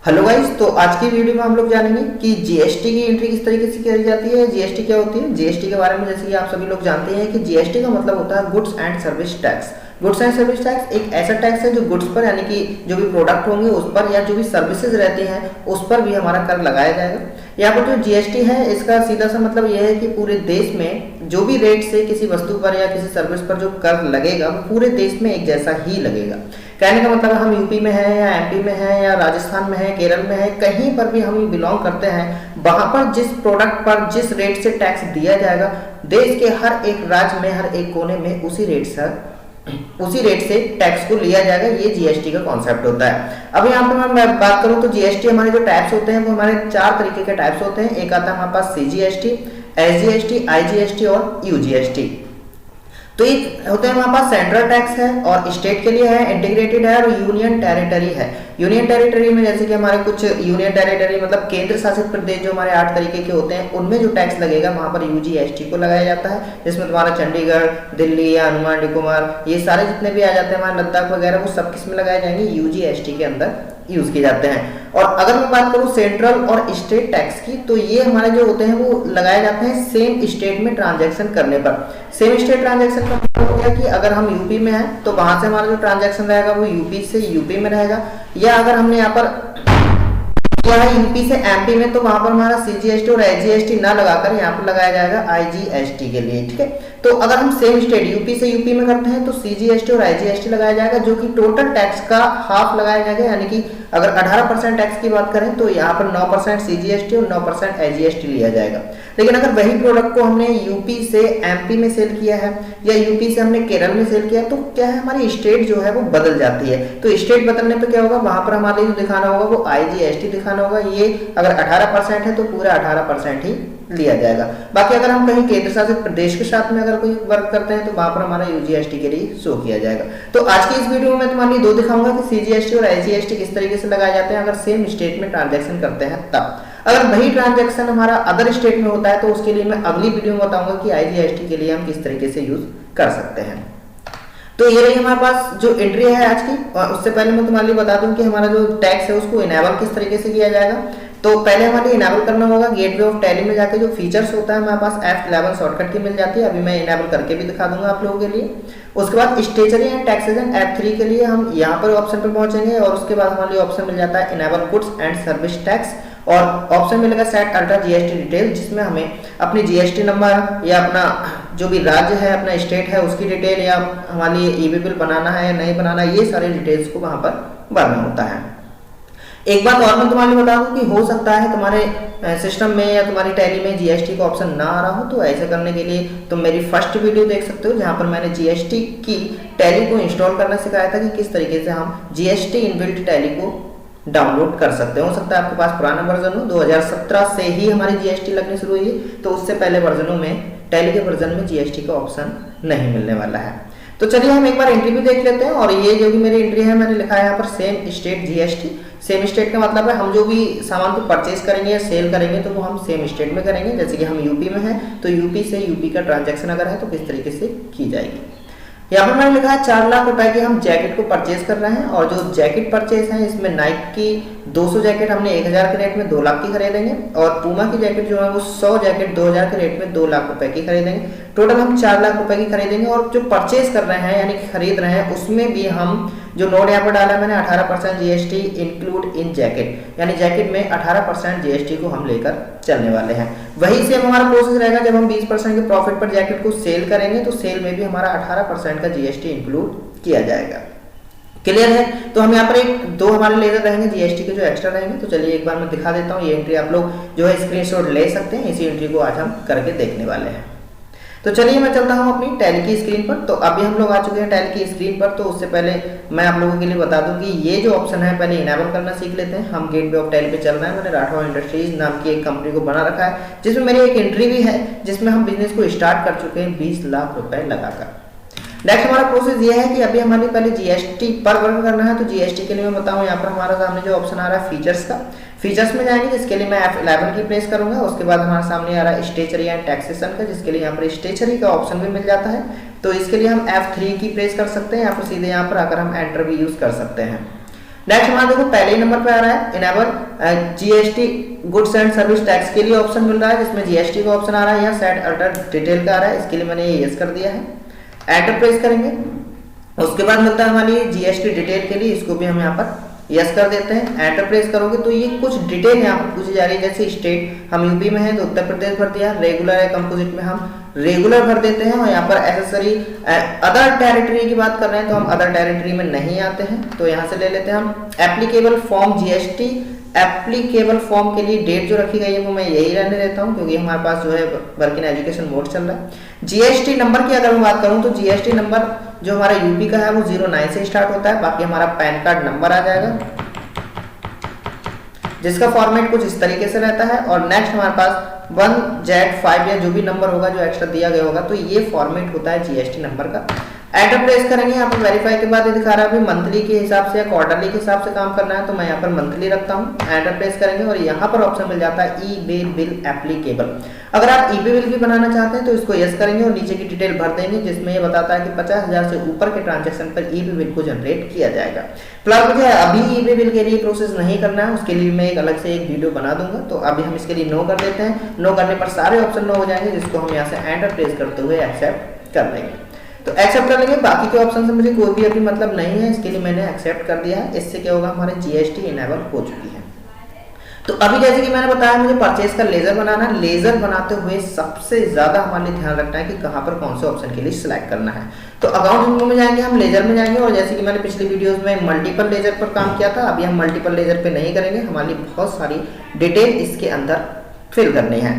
Hello guys, तो आज की वीडियो में हम लोग जानेंगे कि जीएसटी की एंट्री किस तरीके से की जाती है। जीएसटी क्या होती है। जीएसटी के बारे में जैसे कि आप सभी लोग जानते हैं कि जीएसटी का मतलब होता है goods and service tax. Goods and service tax एक ऐसा टैक्स है जो गुड्स पर यानी कि जो भी प्रोडक्ट होंगे उस पर या जो भी सर्विसेज रहती हैं उस पर भी हमारा कर लगाया जाएगा। यहाँ पर जो जीएसटी है इसका सीधा सा मतलब यह है कि पूरे देश में जो भी रेट से किसी वस्तु पर या किसी सर्विस पर जो कर लगेगा वो पूरे देश में एक जैसा ही लगेगा। कहने का मतलब हम यूपी में है या एमपी में है या राजस्थान में है, केरल में है, कहीं पर भी हम बिलोंग करते हैं, वहां पर जिस प्रोडक्ट पर जिस रेट से टैक्स दिया जाएगा देश के हर एक राज्य में हर एक कोने में उसी रेट से टैक्स को लिया जाएगा। ये जीएसटी का कॉन्सेप्ट होता है। अब यहाँ पे मैं बात करूँ तो जीएसटी हमारे जो टैक्स होते हैं वो हमारे 4 तरीके के टैक्स होते हैं। एक आता है हमारे पास सीजीएसटी, एसजीएसटी, आईजीएसटी और यूजीएसटी। तो ये होते हैं हमारे पास सेंट्रल टैक्स है और स्टेट के लिए है, इंटीग्रेटेड है और यूनियन टेरिटरी है। यूनियन टेरिटरी में जैसे कि हमारे कुछ यूनियन टेरिटरी मतलब केंद्र शासित प्रदेश जो हमारे 8 तरीके के होते हैं उनमें जो टैक्स लगेगा वहां पर यूजीएसटी को लगाया जाता है, जिसमें तुम्हारा चंडीगढ़, दिल्ली या अंडमान निकोबार ये सारे जितने भी आ जाते हैं हमारे लद्दाख वगैरह वो सब किस में लगाए जाएंगे, यूजीएसटी के अंदर यूज किए जाते हैं। और अगर मैं बात करूं सेंट्रल और स्टेट टैक्स की तो ये हमारे जो होते हैं वो लगाए जाते हैं सेम स्टेट में ट्रांजैक्शन करने पर। सेम स्टेट ट्रांजैक्शन का मतलब हो गया कि अगर हम यूपी में हैं तो वहां से हमारा जो ट्रांजैक्शन रहेगा वो यूपी से यूपी में रहेगा, या अगर हमने यहाँ पर यूपी से एमपी में तो वहां पर हमारा सीजीएसटी और एसजीएसटी ना लगाकर यहाँ पर लगाया जाएगा आईजीएसटी के लिए। ठीक है, तो अगर हम सेम स्टेट यूपी से यूपी में करते हैं तो सीजीएसटी और आईजीएसटी लगाया जाएगा, जो कि टोटल टैक्स का हाफ लगाया जाएगा। यानी कि अगर 18% टैक्स की बात करें तो यहाँ पर 9% सीजीएसटी और 9% एसजीएसटी लिया जाएगा। लेकिन अगर वही प्रोडक्ट को हमने यूपी से एमपी में सेल किया है या यूपी से हमने केरल में सेल किया तो क्या है हमारी स्टेट जो है वो बदल जाती है। तो स्टेट बदलने पर क्या होगा, वहां पर हमारे जो दिखाना होगा वो आईजीएसटी दिखाना होगा। ये अगर 18% है तो पूरा 18% ही लिया जाएगा। बाकी अगर हम कहीं केंद्र शासित प्रदेश के साथ में अगर कोई वर्क करते हैं तो वहां पर हमारा यूजीएसटी के लिए शो किया जाएगा। तो आज की इस वीडियो में मैं तुम्हारे लिए 2 दिखाऊंगा कि सीजीएसटी और एसजीएसटी किस तरीके से लगाए जाते हैं अगर सेम स्टेट में ट्रांजैक्शन करते हैं तब। अगर वही ट्रांजैक्शन हमारा अदर स्टेट में होता है तो उसके लिए मैं अगली वीडियो में बताऊंगा कि आईजीएसटी के लिए हम किस तरीके से यूज कर सकते हैं। तो ये रही हमारे पास जो एंट्री है आज की। और उससे पहले मैं तुम्हारे लिए बता दूं कि हमारा जो टैक्स है उसको इनेबल किस तरीके से किया जाएगा। तो पहले हमारे इनेबल करना होगा गेटवे ऑफ टैली में जाके जो फीचर्स होता है हमारे पास F11 शॉर्टकट की मिल जाती है। अभी मैं इनेबल करके भी दिखा दूंगा आप लोगों के लिए। उसके बाद स्टेशनरी एंड टैक्सेशन F3 के लिए हम यहाँ पर ऑप्शन पर पहुंचेंगे और उसके बाद हमारे लिए ऑप्शन मिल जाता है enable goods and service tax और ऑप्शन मिलेगा सेट अल्ट्रा जीएसटी डिटेल, जिसमें हमें अपनी जीएसटी नंबर या अपना जो भी राज्य है अपना स्टेट है उसकी डिटेल या हमारे लिए ईबी बिल बनाना है या नहीं बनाना ये सारे डिटेल्स को वहां पर भरना होता है। एक बात और मैं तुम्हारे बता दूं कि हो सकता है तुम्हारे सिस्टम में या तुम्हारी टैली में जीएसटी का ऑप्शन ना आ रहा हो, तो ऐसे करने के लिए तुम मेरी फर्स्ट वीडियो देख सकते हो जहां पर मैंने जीएसटी की टैली को इंस्टॉल करना सिखाया था कि किस तरीके से हम जीएसटी इनबिल्ट टैली को डाउनलोड कर सकते हैं। हो सकता है आपके पास पुराना वर्जन हो, 2017 से ही हमारी जीएसटी लगनी शुरू हुई है तो उससे पहले वर्जनों में टैली के वर्जन में जीएसटी का ऑप्शन नहीं मिलने वाला है। तो चलिए हम एक बार एंट्री भी देख लेते हैं। और ये जो भी मेरी एंट्री है मैंने लिखा है यहाँ पर same state GST. Same state का मतलब है हम जो भी सामान को परचेज करेंगे या सेल करेंगे तो वो हम सेम स्टेट में करेंगे। जैसे कि हम यूपी में हैं तो यूपी से यूपी का ट्रांजैक्शन अगर है तो किस तरीके से की जाएगी। यहाँ पर मैंने लिखा है 4 लाख रुपए की हम जैकेट को परचेज कर रहे हैं और जो जैकेट परचेज है इसमें नाइक की 200 जैकेट हमने 1000 के रेट में 2 लाख की खरीदेंगे और पूमा की जैकेट जो है वो 100 जैकेट 2000 के रेट में 2 लाख रुपए की खरीदेंगे। टोटल हम 4 लाख रुपए की खरीदेंगे और जो परचेज कर रहे हैं यानी कि खरीद रहे हैं उसमें भी हम जो नोट यहाँ पर डाला है मैंने 18% जीएसटी इंक्लूड इन जैकेट, यानी जैकेट में 18% जीएसटी को हम लेकर चलने वाले हैं। वही से हमारा प्रोसेस रहेगा जब हम 20% के प्रॉफिट पर जैकेट को सेल करेंगे तो सेल में भी हमारा 18% का जीएसटी इंक्लूड किया जाएगा। क्लियर है। तो हम यहाँ पर 2 हमारे लेजर रहेंगे जीएसटी के जो एक्स्ट्रा रहेंगे। तो चलिए एक बार मैं दिखा देता हूँ। ये एंट्री आप लोग जो है स्क्रीनशॉट ले सकते हैं। इसी एंट्री को आज हम करके देखने वाले हैं। तो चलिए मैं चलता हूँ अपनी टैली की स्क्रीन पर। तो अभी हम लोग आ चुके हैं टैली की स्क्रीन पर। तो उससे पहले मैं आप लोगों के लिए बता दूं कि ये जो ऑप्शन है पहले इनेबल करना सीख लेते हैं। हम गेटवे ऑफ टैली पे चल रहे हैं। मैंने राठौर इंडस्ट्रीज नाम की एक कंपनी को बना रखा है जिसमें मेरी एक एंट्री भी है जिसमें हम बिजनेस को स्टार्ट कर चुके हैं 20 लाख रुपए लगाकर। नेक्स्ट हमारा प्रोसेस ये है कि अभी हमारे पहले जीएसटी पर वर्क करना है। तो जीएसटी के लिए मैं बताऊं यहाँ पर हमारा सामने जो ऑप्शन आ रहा है फीचर्स का, फीचर्स में जाएंगे जिसके लिए मैं F11 की प्रेस करूंगा। उसके बाद हमारे सामने आ रहा है स्टेशनरी एंड टैक्सेशन का, जिसके लिए यहाँ पर स्टेशनरी का ऑप्शन भी मिल जाता है। तो इसके लिए हम F3 की प्रेस कर सकते हैं या फिर सीधे यहाँ पर आकर हम एंटर भी यूज कर सकते हैं। नेक्स्ट हमारा देखो पहले ही नंबर पे आ रहा है enable GST goods and service tax के लिए ऑप्शन मिल रहा है, जिसमें जीएसटी का ऑप्शन आ रहा है या सेट अल्टर डिटेल का आ रहा है, इसके लिए मैंने ये यस कर दिया है। एंटर प्रेस करेंगे, उसके बाद मिलता है हमारी जीएसटी डिटेल के लिए, इसको भी हम यहाँ पर यस कर देते हैं। एंटर प्रेस करोगे तो ये कुछ डिटेल यहाँ पर पूछी जा रही है, जैसे स्टेट हम यूपी में है तो उत्तर प्रदेश भर दिया, रेगुलर है कंपोजिट में हम रेगुलर भर देते हैं, और यहाँ पर एसेसरी अदर टेरिटरी की बात कर रहे हैं तो हम अदर टेरिटरी में नहीं आते हैं, तो यहाँ से ले लेते हैं हम applicable form GST. Applicable form के लिए डेट जो रखी गई है वो मैं यही रहने देता हूँ, क्योंकि हमारे पास जो है वर्क इन एजुकेशन मोड चल रहा है। जीएसटी नंबर की अगर मैं बात करूँ तो जीएसटी नंबर जो हमारा यूपी का है वो 09 से स्टार्ट होता है, बाकी हमारा पैन कार्ड नंबर आ जाएगा, जिसका फॉर्मेट कुछ इस तरीके से रहता है। और नेक्स्ट हमारे पास 1Z5 या जो भी नंबर होगा जो एक्स्ट्रा दिया गया होगा, तो ये फॉर्मेट होता है जीएसटी नंबर का। एंटर प्रेस करेंगे, यहाँ पर वेरीफाई के बाद ये दिखा रहा है अभी मंथली के हिसाब से या क्वार्टरली के हिसाब से काम करना है, तो मैं यहाँ पर मंथली रखता हूँ। एंटर प्रेस करेंगे और यहाँ पर ऑप्शन मिल जाता है ई बे बिल एप्लीकेबल। अगर आप ई बे बिल भी बनाना चाहते हैं तो इसको यस करेंगे और नीचे की डिटेल भर देंगे, जिसमें ये बताता है कि 50,000 से ऊपर के ट्रांजेक्शन पर ई बे बिल को जनरेट किया जाएगा। फिलहाल मुझे अभी ई बे बिल के लिए प्रोसेस नहीं करना है, उसके लिए मैं एक अलग से एक वीडियो बना दूंगा, तो अभी हम इसके लिए नो कर देते हैं। नो करने पर सारे ऑप्शन नो हो जाएंगे, जिसको हम यहाँ से एंटर प्रेस करते हुए एक्सेप्ट कर लेंगे। तो एक्सेप्ट कर लेंगे, बाकी के ऑप्शन से मुझे कोई भी अभी मतलब नहीं है, इसके लिए मैंने एक्सेप्ट कर दिया है। इससे क्या होगा, हमारे जीएसटी इनेबल हो चुकी है। तो अभी जैसे कि मैंने बताया मुझे परचेज का लेजर बनाना है। लेजर बनाते हुए सबसे ज्यादा हमारे लिए ध्यान रखना है कि कहाँ पर कौन से ऑप्शन के लिए सिलेक्ट करना है। तो अकाउंट इन्फो में जाएंगे, हम लेजर में जाएंगे, और जैसे कि मैंने पिछली वीडियोस में मल्टीपल लेजर पर काम किया था, अभी हम मल्टीपल लेजर पे नहीं करेंगे, हमारी बहुत सारी डिटेल इसके अंदर फिल करनी है।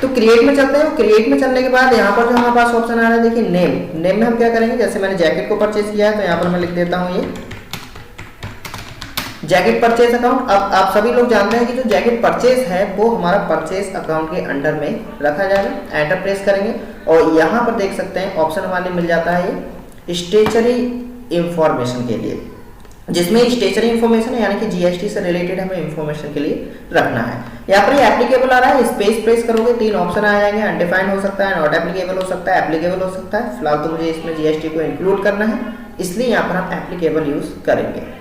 तो क्रिएट में चलते हैं। क्रिएट में चलने के बाद यहाँ पर जो हमारे पास ऑप्शन आ रहा है, देखिए नेम। नेम में हम क्या करेंगे, जैसे मैंने जैकेट को परचेज किया है तो यहाँ पर मैं लिख देता हूँ ये जैकेट परचेज अकाउंट। अब आप सभी लोग जानते हैं कि जो जैकेट परचेज है वो हमारा परचेज अकाउंट के अंडर में रखा जाएगा। एंटर प्रेस करेंगे और यहाँ पर देख सकते हैं ऑप्शन हमारे मिल जाता है ये स्टेशनरी इंफॉर्मेशन के लिए, जिसमें स्टेशनरी इंफॉर्मेशन यानी कि जीएसटी से रिलेटेड हमें इंफॉर्मेशन के लिए रखना है। यहाँ पर एप्लीकेबल आ रहा है, स्पेस प्रेस करोगे 3 ऑप्शन आ जाएंगे, अनडिफाइंड हो सकता है, नॉट एप्लीकेबल हो सकता है, एप्लीकेबल हो सकता है। फिलहाल तो मुझे इसमें जीएसटी को इंक्लूड करना है, इसलिए यहाँ पर हम एप्लीकेबल यूज करेंगे।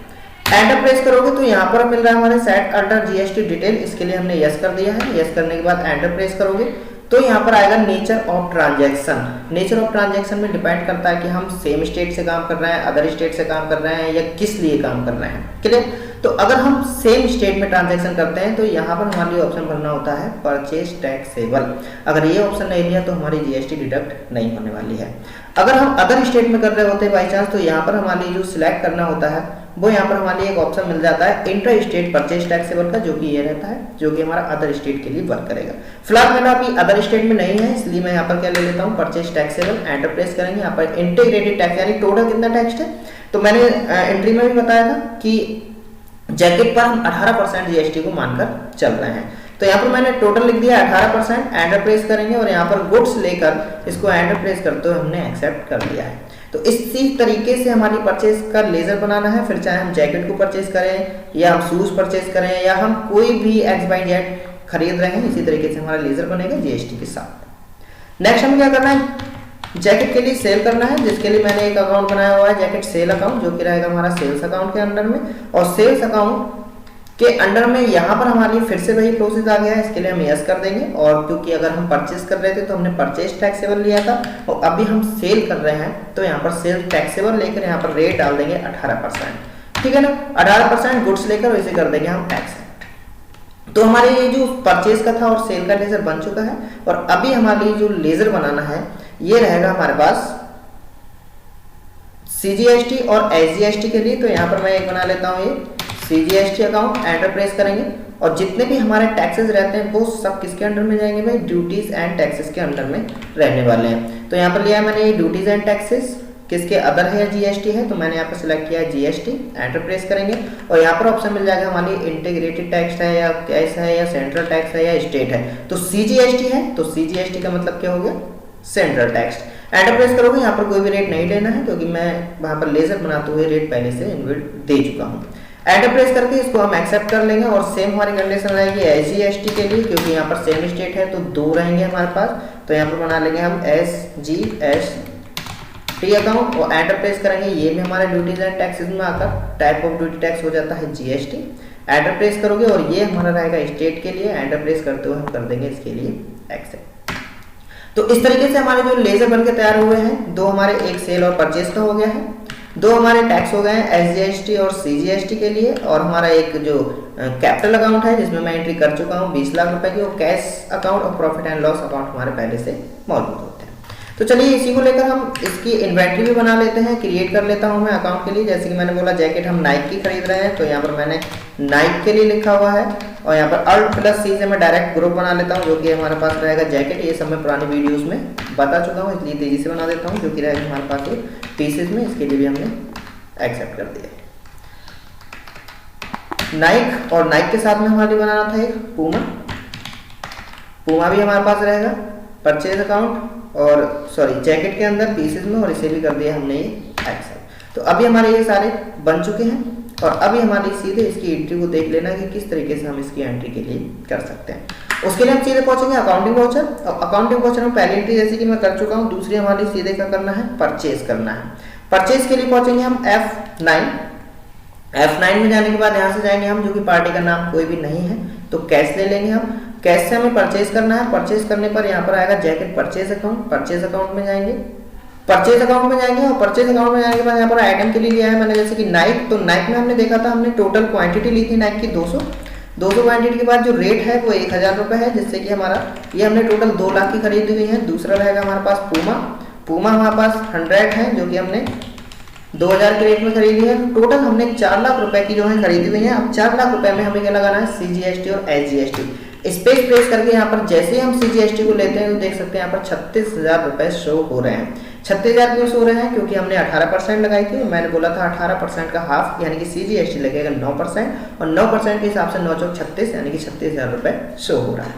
एंटर प्रेस करोगे तो यहाँ पर मिल रहा है हमारे सेट अल्टर जीएसटी डिटेल, इसके लिए हमने यस कर दिया है। यस करने के बाद एंटर प्रेस करोगे तो यहाँ पर आएगा nature of transaction. Nature of transaction में डिपेंड करता है कि हम सेम स्टेट से काम कर रहे हैं, अदर स्टेट से काम कर रहे हैं, या किस लिए काम कर रहे हैं। क्लियर? तो अगर हम सेम स्टेट में ट्रांजैक्शन करते हैं तो यहाँ पर हमारे लिए ऑप्शन भरना होता है परचेज टैक्सेबल। अगर ये ऑप्शन नहीं लिया तो हमारी जीएसटी डिडक्ट नहीं होने वाली है। अगर हम अदर स्टेट में कर रहे होते हैं बाई चांस, तो यहाँ पर हमारे लिए जो सिलेक्ट करना होता है वो यहाँ पर हमारे लिए एक ऑप्शन मिल जाता है इंटर स्टेट परचेज टैक्सेबल का, जो कि ये रहता है, जो कि हमारा अदर स्टेट के लिए वर्क करेगा। फिलहाल मेरा अभी अदर स्टेट में नहीं है, इसलिए मैं यहाँ पर क्या ले लेता हूँ परचेज टैक्सेबल। एंटर प्रेस करेंगे, यहाँ पर इंटीग्रेटेड टैक्स यानी टोटल कितना टैक्स है, तो मैंने एंट्री में भी बताया था कि जैकेट पर हम 18% जीएसटी को मानकर चल रहे हैं, तो यहाँ पर मैंने टोटल लिख दिया 18%। एंटर प्रेस करेंगे और यहाँ पर गुड्स लेकर इसको एंटर प्रेस करते हुए हमने एक्सेप्ट कर दिया है। तो इसी तरीके से हमारी परचेज का लेजर बनाना है, फिर चाहे हम जैकेट को परचेज करें या हम शूज परचेज करें या हम कोई भी XYZ खरीद रहे हैं, इसी तरीके से हमारा लेजर बनेगा जीएसटी के साथ। नेक्स्ट हम क्या करना है, जैकेट के लिए सेल करना है, जिसके लिए मैंने एक अकाउंट बनाया हुआ है जैकेट सेल अकाउंट, जो कि रहेगा हमारा सेल्स अकाउंट के अंडर में। और सेल्स अकाउंट के अंडर में यहाँ पर हमारे लिए फिर से वही प्रोसेस आ गया है, इसके लिए हम यस कर देंगे। और क्योंकि अगर हम परचेज कर रहे थे तो हमने परचेज टैक्सेबल लिया था, और अभी हम सेल कर रहे हैं तो यहाँ पर सेल टैक्सेबल लेकर यहाँ पर रेट डाल देंगे 18%। ठीक है ना, 18% गुड्स लेकर वैसे कर देंगे हम एक्सेप्ट। तो हमारे ये जो परचेज का था और सेल का लेजर बन चुका है, और अभी हमारे लिए जो लेजर बनाना है ये रहेगा हमारे पास सीजीएसटी और एसजीएसटी के लिए। तो यहाँ पर मैं एक बना लेता हूँ ये सीजीएसटी अकाउंट। एंटर प्रेस करेंगे और जितने भी हमारे टैक्सेस रहते हैं वो सब किसके अंडर में जाएंगे भाई, ड्यूटीज एंड टैक्सेस के अंडर में रहने वाले हैं। तो यहाँ पर लिया है मैंने ये ड्यूटीज एंड टैक्सेस, किसके अदर है, जीएसटी है, तो मैंने यहाँ पर सिलेक्ट किया है जीएसटी। एंटर प्रेस करेंगे और यहाँ पर ऑप्शन मिल जाएगा हमारी इंटीग्रेटेड टैक्स है या कैश है या सेंट्रल टैक्स है या स्टेट है। तो सीजीएसटी है, तो सीजीएसटी का मतलब क्या हो गया, सेंट्रल टैक्स। एंटर प्रेस करोगे, यहाँ पर कोई भी रेट नहीं लेना है क्योंकि मैं वहाँ पर लेजर बनाते हुए रेट पहले से इनबिल्ट दे चुका हूँ। एंटर प्रेस करके इसको हम एक्सेप्ट कर लेंगे और सेम हमारी कंडीशन रहेगी एसजीएसटी के लिए, क्योंकि यहाँ पर सेम स्टेट है तो 2 रहेंगे हमारे पास। तो यहाँ पर बना लेंगे हम एसजीएसटी टी अकाउंट और एंटर प्रेस करेंगे, ये भी हमारे ड्यूटीज एंड टैक्सेस में आकर टाइप ऑफ ड्यूटी टैक्स हो जाता है जीएसटी। एंटर प्रेस करोगे और ये हमारा रहेगा स्टेट के लिए, एंटर प्रेस करते हुए हम कर देंगे इसके लिए एक्सेप्ट। तो इस तरीके से हमारे जो लेजर बन के तैयार हुए हैं, दो हमारे एक सेल और परचेज का हो गया है, दो हमारे टैक्स हो गए हैं एसजीएसटी और सीजीएसटी के लिए, और हमारा एक जो कैपिटल अकाउंट है जिसमें मैं एंट्री कर चुका हूँ 20 लाख रुपए की, और कैश अकाउंट और प्रॉफिट एंड लॉस अकाउंट हमारे पहले से मौजूद होते हैं। तो चलिए इसी को लेकर हम इसकी इन्वेंट्री भी बना लेते हैं, क्रिएट कर लेता हूं मैं अकाउंट के लिए। जैसे कि मैंने बोला जैकेट हम नाइक की खरीद रहे हैं, तो यहाँ पर मैंने नाइक के लिए लिखा हुआ है, और यहाँ पर Alt+C से मैं डायरेक्ट ग्रुप बना लेता हूँ जो कि हमारे पास रहेगा जैकेट। ये सब मैं पुरानी वीडियोस में बता चुका हूँ, इसलिए तेजी से बना देता हूँ, जो कि रहेगा हमारे पास पीसेस में। इसके लिए भी हमने एक्सेप्ट कर दिया नाइक, और नाइक के साथ में हमारे बनाना था एक पूमा, पूमा भी हमारे पास रहेगा परचेज अकाउंट और सॉरी जैकेट के अंदर पीसेस में, और इसे भी कर दिया हमने ये एक्सेप्ट। तो अभी हमारे ये सारे बन चुके हैं, और अभी हमारी सीधे इसकी एंट्री को देख लेना कि किस तरीके से हम इसकी एंट्री के लिए कर सकते हैं। उसके लिए हम सीधे पहुंचेंगे अकाउंटिंग वाउचर, और अकाउंटिंग वाउचर में पहली एंट्री जैसे कि मैं कर चुका हूँ, दूसरी हमारी सीधे क्या करना है, परचेज करना है। परचेज के लिए पहुंचेंगे हम F9 में जाने के बाद यहाँ से जाएंगे हम, जो कि पार्टी का नाम कोई भी नहीं है, तो कैश ले लेंगे हम। कैश से हमें परचेज करना है, परचेज करने पर यहाँ पर आएगा jacket purchase account, purchase account में जाएंगे, परचेज अकाउंट में जाएंगे, और परचेज अकाउंट में जाने के बाद यहाँ पर आइटम के लिए लिया है मैंने जैसे कि नाइक, तो नाइक में हमने देखा था, हमने टोटल क्वांटिटी ली थी नाइक की 200 क्वांटिटी के बाद जो रेट है वो 1000 रुपये है, जिससे कि हमारा ये हमने टोटल 2 लाख की खरीदी हुई है। दूसरा रहेगा हमारे पास पूमा हमारे पास 100 है, जो कि हमने 2000 के रेट में खरीदी है। टोटल हमने 4 लाख रुपए की जो है खरीदी हुई है। अब 4 लाख रुपए में हमें क्या लगाना है, सीजीएसटी और एसजीएसटी। स्पेस प्रेस करके यहाँ पर जैसे ही हम सीजीएसटी को लेते हैं तो देख सकते हैं यहाँ पर 36,000 रुपए शो हो रहे हैं। 36,000 क्यों शो रहे हैं, क्योंकि हमने 18% लगाई थी, मैंने बोला था 18% का हाफ यानी कि सीजीएसटी लगेगा 9%, और 9% के हिसाब से 9 चौक 36 यानी कि 36,000 रुपए शो हो रहा है।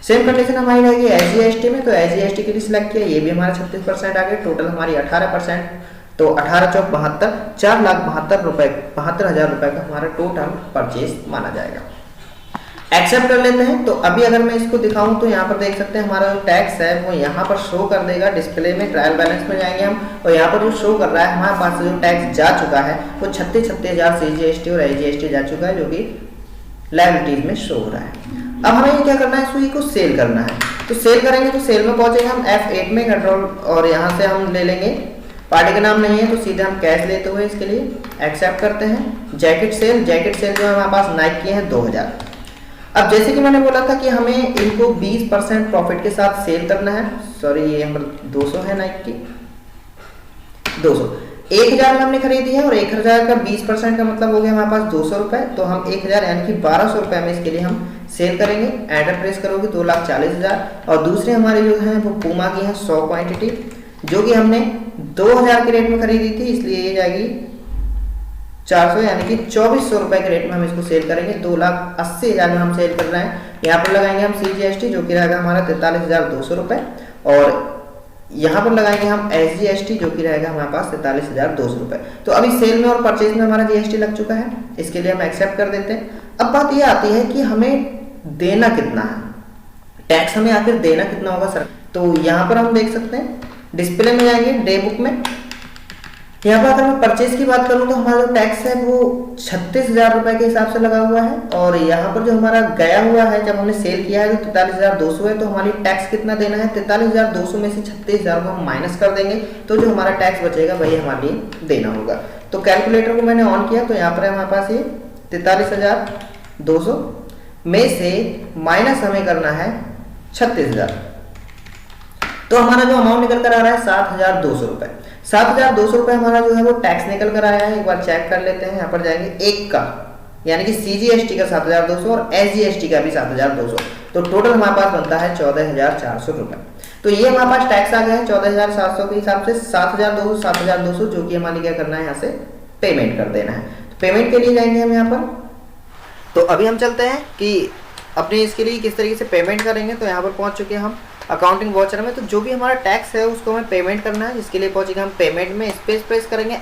सेम कंडीशन हमारी रहेगी एसजीएसटी में, तो एसजीएसटी के लिए सिलेक्ट किया, ये भी हमारा 36% आ गया, टोटल हमारी 18%, तो 18 चौक 72, 4,72,000 रुपए का हमारा टोटल परचेज माना जाएगा। एक्सेप्ट कर लेते हैं। तो अभी अगर मैं इसको दिखाऊं तो यहाँ पर देख सकते हैं हमारा जो टैक्स है वो यहाँ पर शो कर देगा डिस्प्ले में। ट्रायल बैलेंस में जाएंगे हम, और यहाँ पर जो शो कर रहा है हमारे पास जो टैक्स जा चुका है वो 36,000 सीजीएसटी और एसजीएसटी जा चुका है, जो कि लायबिलिटीज में शो हो रहा है। अब हमें ये क्या करना है, सुई को सेल करना है। तो सेल करेंगे तो सेल में पहुंचेंगे हम F8 में कंट्रोल, और यहाँ से हम ले लेंगे, पार्टी का नाम नहीं है तो सीधे हम कैश लेते हुए इसके लिए एक्सेप्ट करते हैं। जैकेट सेल जो है हमारे पास नाइक की है 2000। अब जैसे कि मैंने बोला था कि हमें इनको 20% प्रॉफिट के साथ सेल करना है, सॉरी ये यहाँ पर 200 है नाइक की 200, 1000 में हमने खरीदी है, और 1000 का 20% का मतलब हो गया हमारे पास 200 रुपए, तो हम 1000 यानी कि 1200 रुपए में इसके लिए हम सेल करेंगे। एंटर प्रेस करोगे 2,40,000, और दूसरे हमारे जो है वो पूमा की है 100 क्वांटिटी, जो कि हमने 2000 के रेट में खरीदी थी, इसलिए ये जाएगी 400 यानी कि 2400 रुपए के रेट में हम इसको सेल करेंगे। 2,80,000 में हम सेल कर रहे हैं। यहाँ पर लगाएंगे हम सीजीएसटी जो कि रहेगा हमारा 43,200 रुपए, और यहाँ पर लगाएंगे हम एसजीएसटी जो कि रहेगा हमारे पास 43,200 रुपए। तो अभी सेल में और परचेज में हमारा जीएसटी लग चुका है, इसके लिए हम एक्सेप्ट कर देते हैं। अब बात ये आती है कि हमें देना कितना है, टैक्स हमें आखिर देना कितना होगा सर। तो यहाँ पर हम देख सकते हैं, डिस्प्ले में जाएंगे डे बुक में, यहाँ पर अगर मैं परचेज की बात करूँ तो हमारा जो टैक्स है वो 36,000 रुपए के हिसाब से लगा हुआ है, और यहाँ पर जो हमारा गया हुआ है जब हमने सेल किया है तो 43,200 है। तो हमारी टैक्स कितना देना है, 43,200 में से 36,000 को हम माइनस कर देंगे, तो जो हमारा टैक्स बचेगा वही हमारे लिए देना होगा। तो कैलकुलेटर को मैंने ऑन किया, तो यहाँ पर हमारे पास ये 43,200 में से माइनस हमें करना है 36,000, तो हमारा जो अमाउंट निकल कर आ रहा है 7,200 रुपए। 7,200 रुपए हमारा जो है वो टैक्स निकल कर आया है। एक बार चेक कर लेते हैं, यहाँ पर जाएंगे एक का यानी कि सीजीएसटी का 7,200 और एसजीएसटी का भी 7,200, तो टोटल हमारे पास बनता है 14,400 रुपए। तो ये हमारे पास टैक्स आ गया है 14,700 के हिसाब से 7,200 जो कि हमारे क्या करना है, यहाँ से पेमेंट कर देना है। तो पेमेंट के लिए जाएंगे हम यहाँ पर। तो अभी हम चलते हैं कि अपने इसके लिए किस तरीके से पेमेंट करेंगे। तो यहाँ पर पहुँच चुके हैं हम अकाउंटिंग वाउचर में। तो जो भी हमारा टैक्स है उसको हमें पेमेंट करना है, जिसके लिए पहुंचेंगे हम पेमेंट में, स्पेस प्रेस करेंगे,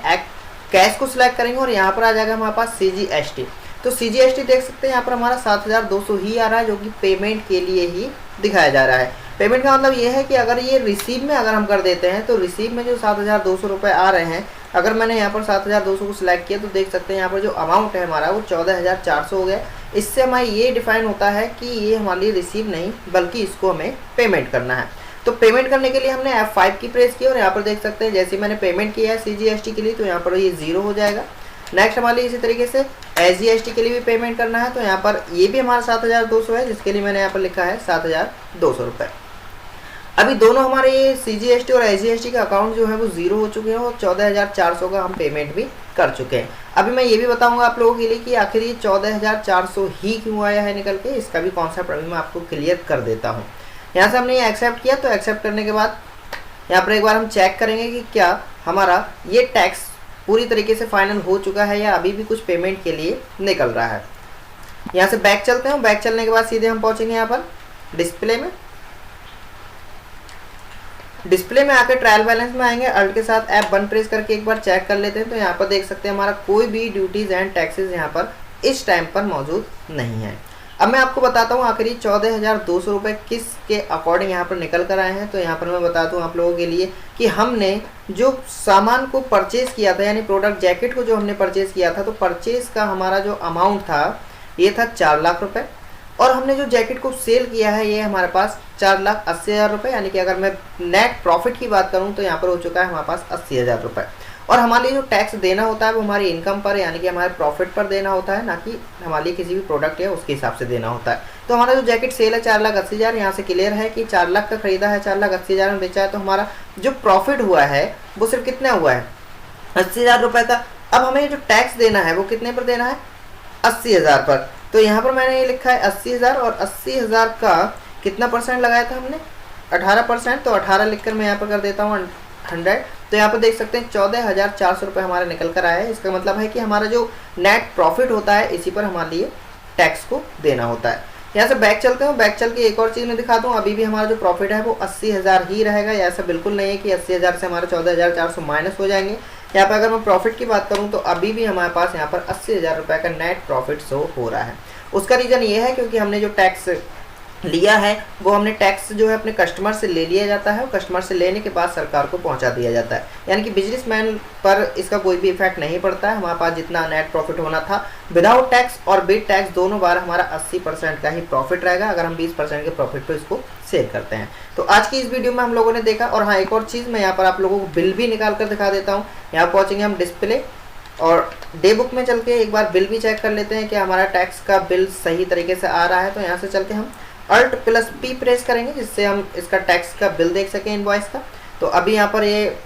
कैश को सिलेक्ट करेंगे, और यहाँ पर आ जाएगा हमारे पास सीजीएसटी। तो सीजीएसटी देख सकते हैं यहाँ पर हमारा 7,200 ही आ रहा है, जो कि पेमेंट के लिए ही दिखाया जा रहा है। पेमेंट का मतलब ये है कि अगर ये रिसीव में अगर हम कर देते हैं तो रिसीव में जो 7,200 रुपये आ रहे हैं, अगर मैंने यहाँ पर 7,200 को सिलेक्ट किया तो देख सकते हैं यहाँ पर जो अमाउंट है हमारा वो 14,400 हो गया। इससे हमारा ये डिफाइन होता है कि ये हमारे लिए रिसीव नहीं बल्कि इसको हमें पेमेंट करना है। तो पेमेंट करने के लिए हमने F5 की प्रेस की और यहाँ पर देख सकते हैं जैसे मैंने पेमेंट किया है CGST के लिए तो यहाँ पर ये 0 हो जाएगा। नेक्स्ट हमारे लिए इसी तरीके से SGST के लिए भी पेमेंट करना है तो यहाँ पर ये भी हमारा 7,200 है, जिसके लिए मैंने यहाँ पर लिखा है 7,200 रुपये। अभी दोनों हमारे ये CGST और SGST का अकाउंट जो है वो 0 हो चुके हैं और 14,400 का हम पेमेंट भी कर चुके हैं। अभी मैं ये भी बताऊंगा आप लोगों के लिए कि आखिर ये 14,400 ही क्यों आया है निकल के, इसका भी कॉन्सेप्ट अभी मैं आपको क्लियर कर देता हूँ। यहाँ से हमने ये एक्सेप्ट किया तो एक्सेप्ट करने के बाद यहाँ पर एक बार हम चेक करेंगे कि क्या हमारा ये टैक्स पूरी तरीके से फाइनल हो चुका है या अभी भी कुछ पेमेंट के लिए निकल रहा है। यहाँ से बैक चलते हैं, बैक चलने के बाद सीधे हम पहुँचेंगे यहाँ पर डिस्प्ले में। डिस्प्ले में आकर ट्रायल बैलेंस में आएंगे, अल्ट के साथ F1 प्रेस करके एक बार चेक कर लेते हैं तो यहाँ पर देख सकते हैं हमारा कोई भी ड्यूटीज़ एंड टैक्सेस यहाँ पर इस टाइम पर मौजूद नहीं है। अब मैं आपको बताता हूँ आखिर 14,200 रुपये किस के अकॉर्डिंग यहाँ पर निकल कर आए हैं। तो यहाँ पर मैं बताता हूँ आप लोगों के लिए कि हमने जो सामान को परचेज़ किया था यानी प्रोडक्ट जैकेट को जो हमने परचेज़ किया था तो परचेज़ का हमारा जो अमाउंट था ये था 4 लाख रुपये और हमने जो जैकेट को सेल किया है ये हमारे पास 4,80,000 रुपये, यानी कि अगर मैं नेट प्रॉफिट की बात करूँ तो यहाँ पर हो चुका है हमारे पास 80,000 रुपये। और हमारे लिए जो टैक्स देना होता है वो हमारी इनकम पर यानी कि हमारे प्रॉफिट पर देना होता है, ना कि हमारे लिए किसी भी प्रोडक्ट है उसके हिसाब से देना होता है। तो हमारा जो जैकेट सेल है 4,80,000, यहाँ से क्लियर है कि 4 लाख का खरीदा है, 4,80,000 में बेचा है, तो हमारा जो प्रॉफिट हुआ है वो सिर्फ कितना हुआ है 80,000 रुपये का। अब हमें जो टैक्स देना है वो कितने पर देना है 80,000 पर। तो यहाँ पर मैंने ये लिखा है 80,000 और 80,000 का कितना परसेंट लगाया था हमने 18%, तो 18 लिखकर मैं यहाँ पर कर देता हूँ 100। तो यहाँ पर देख सकते हैं 14,400 रुपये हमारा निकल कर आया है। इसका मतलब है कि हमारा जो नेट प्रॉफिट होता है इसी पर हमारे लिए टैक्स को देना होता है। यहाँ से बैक चलते हैं, बैक चल के एक और चीज़ मैं दिखाता हूँ। अभी भी हमारा जो प्रॉफिट है वो 80,000 ही रहेगा, ऐसा बिल्कुल नहीं है कि 80,000 से हमारे 14,400 माइनस हो जाएंगे। यहाँ पर अगर मैं प्रॉफिट की बात करूँ तो अभी भी हमारे पास यहाँ पर 80,000 रुपये का नेट प्रॉफिट शो हो रहा है। उसका रीज़न ये है क्योंकि हमने जो टैक्स लिया है वो हमने टैक्स जो है अपने कस्टमर से ले लिया जाता है और कस्टमर से लेने के बाद सरकार को पहुंचा दिया जाता है, यानी कि बिजनेसमैन पर इसका कोई भी इफेक्ट नहीं पड़ता है। हमारे पास जितना नेट प्रॉफिट होना था विदाउट टैक्स और विद टैक्स दोनों बार हमारा 80% का ही प्रॉफिट रहेगा अगर हम 20% के प्रॉफिट पर इसको सेल करते हैं। तो आज की इस वीडियो में हम लोगों ने देखा। और हाँ, एक और चीज़ मैं यहाँ पर आप लोगों को बिल भी निकाल कर दिखा देता हूँ। यहाँ पहुँचेंगे हम डिस्प्ले और डे बुक में चल के एक बार बिल भी चेक कर लेते हैं कि हमारा टैक्स का बिल सही तरीके से आ रहा है। तो यहाँ से चल के हम Alt+P प्रेस करेंगे जिससे हम इसका टैक्स का बिल देख सकें इनवॉइस का। तो अभी यहाँ पर ये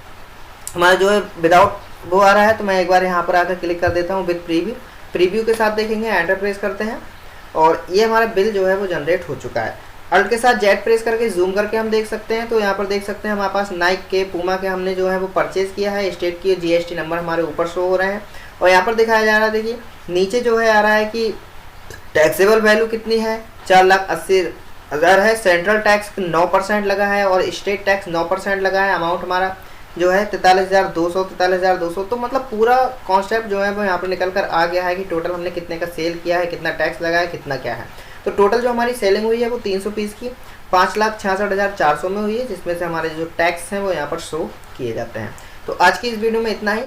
हमारा जो है विदाउट वो आ रहा है, तो मैं एक बार यहाँ पर आकर क्लिक कर देता हूँ विद प्रीव्यू के साथ देखेंगे। एंटर प्रेस करते हैं और ये हमारा बिल जो है वो जनरेट हो चुका है। अल्ट के साथ जेड प्रेस करके जूम करके हम देख सकते हैं। तो यहाँ पर देख सकते हैं हमारे पास नाइक के पूमा के हमने जो है वो परचेज़ किया है। स्टेट की GST नंबर हमारे ऊपर शो हो रहे हैं और यहाँ पर दिखाया जा रहा है, देखिए नीचे जो है आ रहा है कि टैक्सेबल वैल्यू कितनी है 4,80,000 है। सेंट्रल टैक्स 9% लगा है और स्टेट टैक्स 9% लगा है। अमाउंट हमारा जो है 43,200। तो मतलब पूरा कॉन्सेप्ट जो है वो यहाँ पर निकल कर आ गया है कि टोटल हमने कितने का सेल किया है, कितना टैक्स लगा है, कितना क्या है। तो टोटल जो हमारी सेलिंग हुई है वो 300 पीस की 5,66,400 में हुई है, जिसमें से हमारे जो टैक्स हैं वो यहाँ पर शो किए जाते हैं। तो आज की इस वीडियो में इतना ही।